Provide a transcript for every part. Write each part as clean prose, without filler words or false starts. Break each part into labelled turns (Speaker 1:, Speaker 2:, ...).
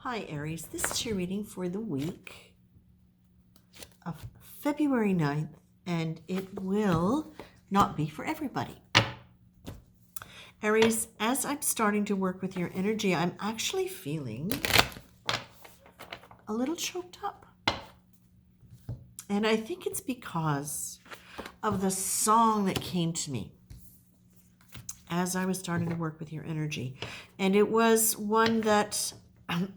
Speaker 1: Hi Aries, this is your reading for the week of February 9th, and it will not be for everybody. Aries, as I'm starting to work with your energy, I'm actually feeling a little choked up. And I think it's because of the song that came to me as I was starting to work with your energy. And it was one that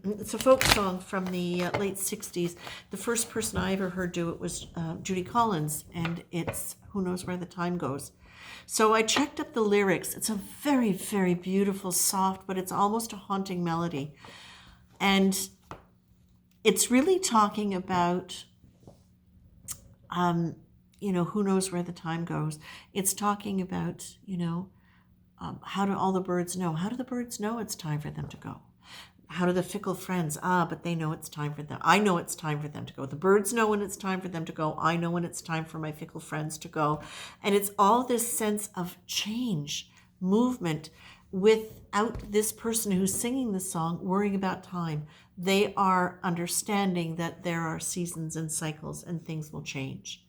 Speaker 1: it's a folk song from the late 60s. The first person I ever heard do it was Judy Collins, and it's Who Knows Where the Time Goes. So I checked up the lyrics. It's a very, very beautiful, soft, but it's almost a haunting melody. And it's really talking about, who knows where the time goes. It's talking about, how do all the birds know? How do the birds know it's time for them to go? How do the fickle friends? But they know it's time for them. I know it's time for them to go. The birds know when it's time for them to go. I know when it's time for my fickle friends to go. And it's all this sense of change, movement, without this person who's singing the song worrying about time. They are understanding that there are seasons and cycles and things will change.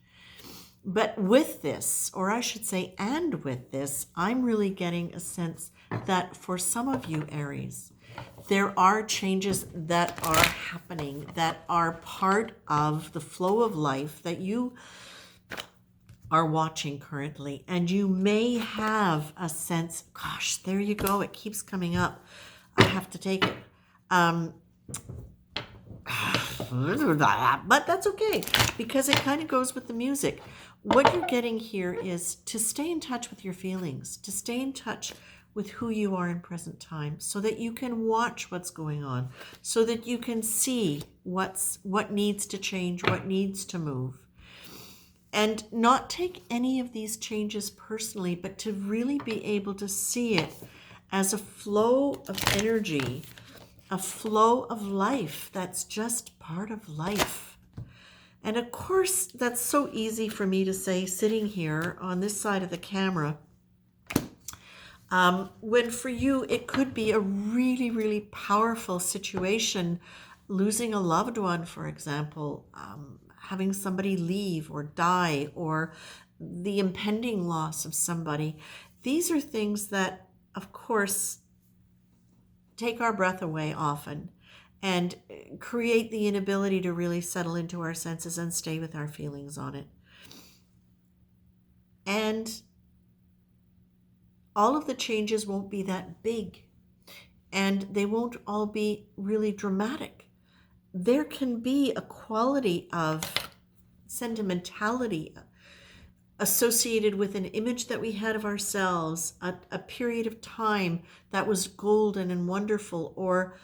Speaker 1: But with this, or I should say, and with this, I'm really getting a sense that for some of you, Aries, there are changes that are happening that are part of the flow of life that you are watching currently. And you may have a sense, gosh, there you go. It keeps coming up. I have to take it. But that's okay, because it kind of goes with the music. What you're getting here is to stay in touch with your feelings, to stay in touch with who you are in present time, so that you can watch what's going on, so that you can see what needs to change, what needs to move, and not take any of these changes personally, but to really be able to see it as a flow of energy, a flow of life that's just part of life. And of course, that's so easy for me to say sitting here on this side of the camera, when for you it could be a really, really powerful situation, losing a loved one, for example, having somebody leave or die, or the impending loss of somebody. These are things that, of course, take our breath away often and create the inability to really settle into our senses and stay with our feelings on it. And all of the changes won't be that big, and they won't all be really dramatic. There can be a quality of sentimentality associated with an image that we had of ourselves, a period of time that was golden and wonderful, or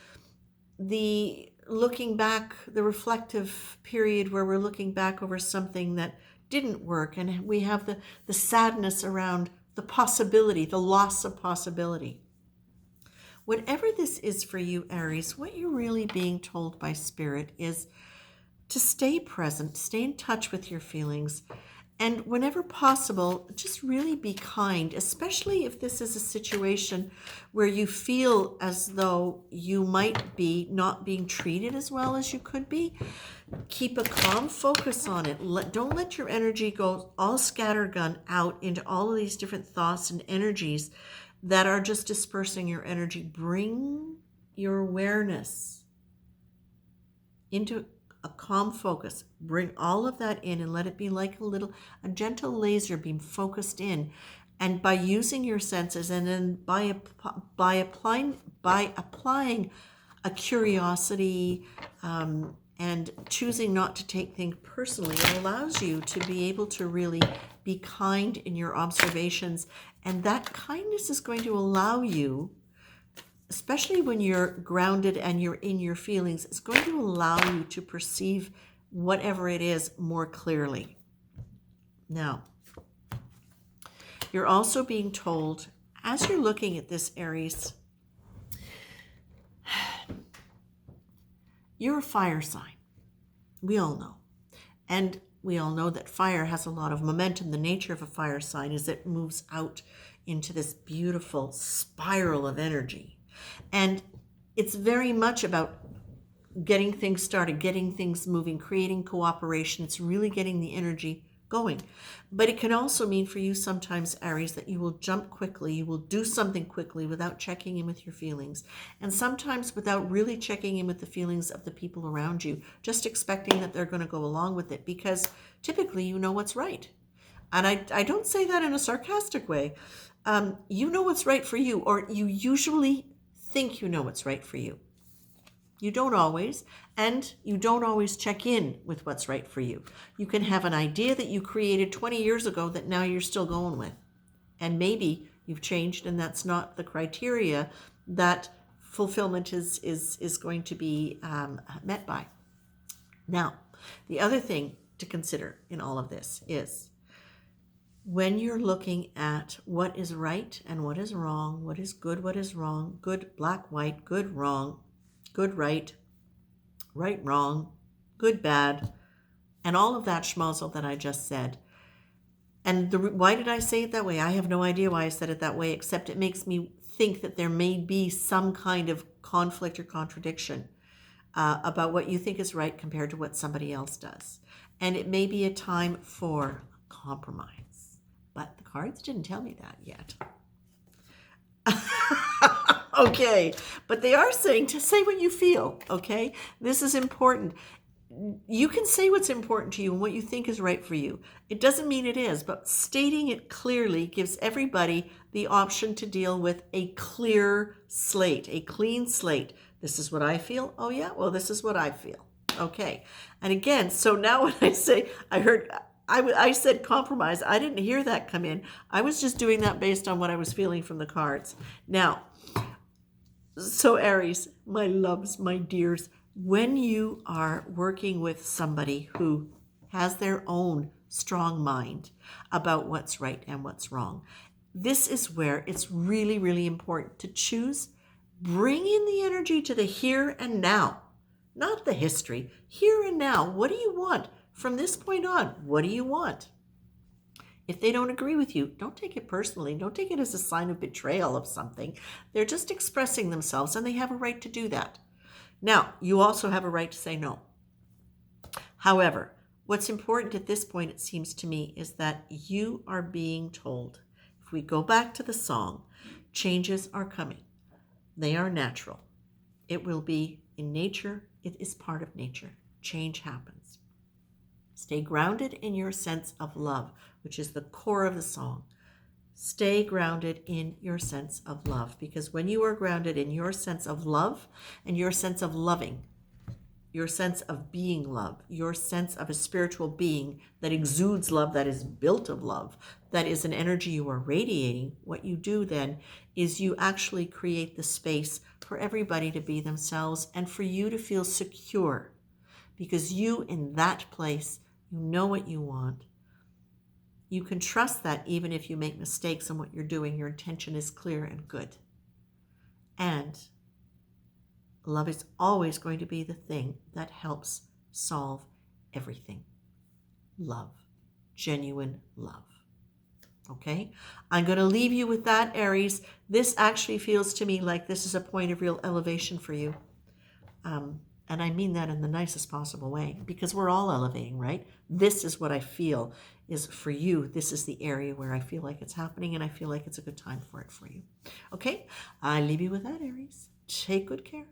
Speaker 1: the looking back, the reflective period where we're looking back over something that didn't work, and we have the sadness around the possibility, the loss of possibility. Whatever this is for you, Aries, what you're really being told by Spirit is to stay present, stay in touch with your feelings, and whenever possible, just really be kind, especially if this is a situation where you feel as though you might be not being treated as well as you could be. Keep a calm focus on it. Don't let your energy go all scattergun out into all of these different thoughts and energies that are just dispersing your energy. Bring your awareness into a calm focus. Bring all of that in and let it be like a gentle laser beam focused in. And by using your senses, and then by applying a curiosity, and choosing not to take things personally, it allows you to be able to really be kind in your observations. And that kindness is going to allow you, especially when you're grounded and you're in your feelings, it's going to allow you to perceive whatever it is more clearly. Now, you're also being told, as you're looking at this, Aries, you're a fire sign. We all know. And we all know that fire has a lot of momentum. The nature of a fire sign is it moves out into this beautiful spiral of energy. And it's very much about getting things started, getting things moving, creating cooperation. It's really getting the energy going. But it can also mean for you sometimes, Aries, that you will jump quickly, you will do something quickly without checking in with your feelings. And sometimes without really checking in with the feelings of the people around you, just expecting that they're going to go along with it because typically you know what's right. And I don't say that in a sarcastic way. You know what's right for you, or you usually think you know what's right for you. You don't always, and you don't always check in with what's right for you. You can have an idea that you created 20 years ago that now you're still going with. And maybe you've changed and that's not the criteria that fulfillment is going to be met by. Now, the other thing to consider in all of this is when you're looking at what is right and what is wrong, what is good, what is wrong, good, black, white, good, wrong, good, right, right, wrong, good, bad, and all of that schmozzle that I just said. And why did I say it that way? I have no idea why I said it that way, except it makes me think that there may be some kind of conflict or contradiction about what you think is right compared to what somebody else does. And it may be a time for compromise. But the cards didn't tell me that yet. Okay, but they are saying to say what you feel, okay? This is important. You can say what's important to you and what you think is right for you. It doesn't mean it is, but stating it clearly gives everybody the option to deal with a clear slate, a clean slate. This is what I feel. Oh yeah, well, this is what I feel. Okay. And again, so now when I say, I said compromise, I didn't hear that come in. I was just doing that based on what I was feeling from the cards. Now, so Aries, my loves, my dears, when you are working with somebody who has their own strong mind about what's right and what's wrong, this is where it's really, really important to choose. Bring in the energy to the here and now, not the history. Here and now, what do you want? From this point on, what do you want? If they don't agree with you, don't take it personally. Don't take it as a sign of betrayal of something. They're just expressing themselves and they have a right to do that. Now, you also have a right to say no. However, what's important at this point, it seems to me, is that you are being told, if we go back to the song, changes are coming. They are natural. It will be in nature. It is part of nature. Change happens. Stay grounded in your sense of love, which is the core of the song. Stay grounded in your sense of love, because when you are grounded in your sense of love and your sense of loving, your sense of being love, your sense of a spiritual being that exudes love, that is built of love, that is an energy you are radiating, what you do then is you actually create the space for everybody to be themselves and for you to feel secure, because you in that place, you know what you want. You can trust that even if you make mistakes in what you're doing, your intention is clear and good. And love is always going to be the thing that helps solve everything. Love. Genuine love. Okay? I'm going to leave you with that, Aries. This actually feels to me like this is a point of real elevation for you. And I mean that in the nicest possible way, because we're all elevating, right? This is what I feel is for you. This is the area where I feel like it's happening, and I feel like it's a good time for it for you. Okay? I leave you with that, Aries. Take good care.